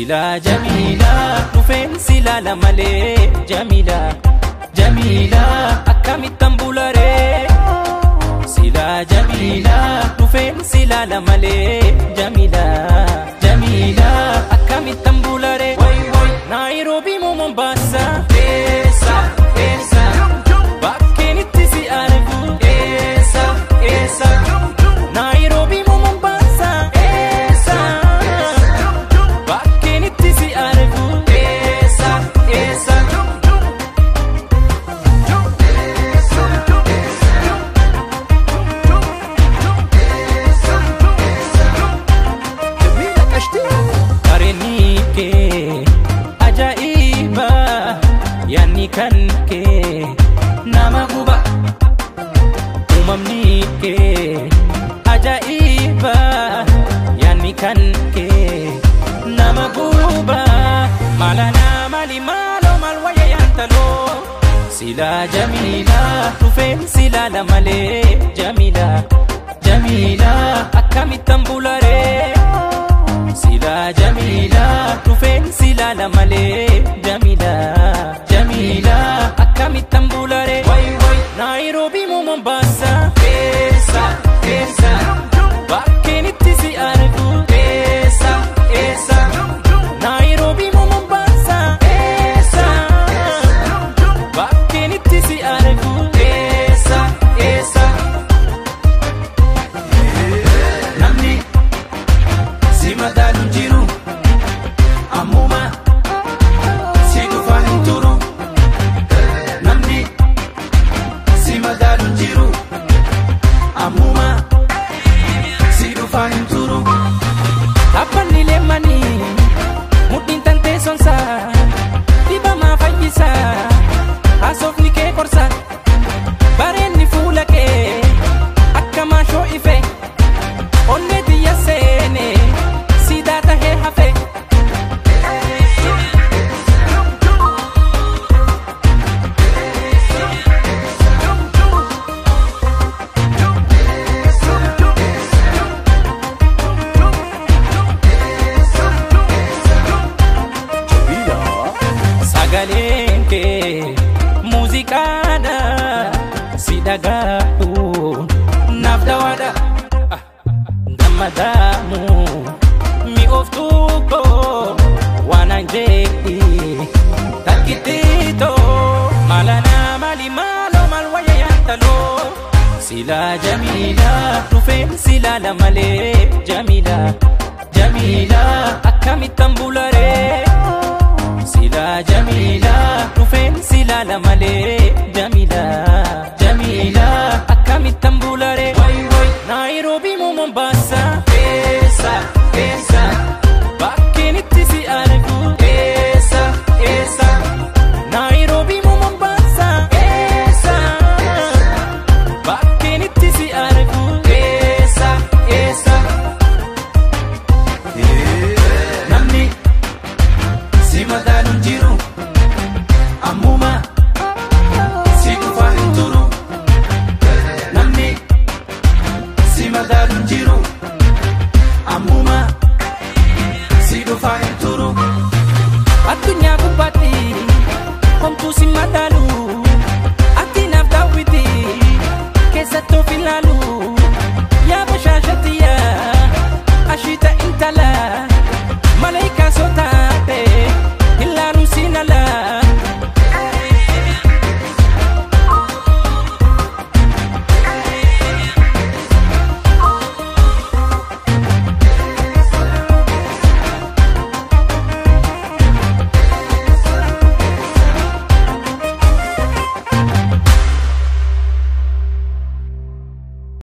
sila jamila dhufen sila lamale jamila jamila akkamitan bulare sila jamila dhufen sila lamale jamila jamila akkamitan bulare way way Nairobi mo Mombasa esa esa bakkenitti si argu esa esa Nairobi mo Mombasa esa bakkenitti si argu esa esa Karenike ajaiba yani kanke nama guba umamnike ajaiba yani kanke nama guba malana mali malo malwaya yantalo sila jamila dhufen sila lamale jamila jamila akkamitan bulare sila jamila dhufen sila lamale jamila jamila akkamitan bulare way way Nairobi mo Mombasa esa esa bakkenitti si argu esa esa Nairobi mo Mombasa esa bakkenitti si argu esa esa namni si madalu jiru amuma si dufan turu namni si madalu jiru amuma si dufan turu apani lemani mudin tante sonsa diba ma fayyisa asofni ke korsa barenni fulake akkama sho ife onne diya sene sidata he hafe sagalenke muzikada sidagahu nafdawada damadamu mi oftuko wananjeki takitito malana mali malo malwaya yantalo sila jamila dhufen sila lamale jamila jamila akkamitan bulare sila jamila dhufen sila lamale jamila jamila akkamitan bulare way way Nairobi mo Mombasa esa esa bakkenitti si argu esa esa Nairobi mo Mombasa esa bakkenitti si argu esa esa namni si madalu jiru amuma si dufan turu namni si madalu jiru amuma si dufan turu adunya kubati komtu si madalu ati nafdawiti kesato filalu ya bashashatiya ashita intala malaika sota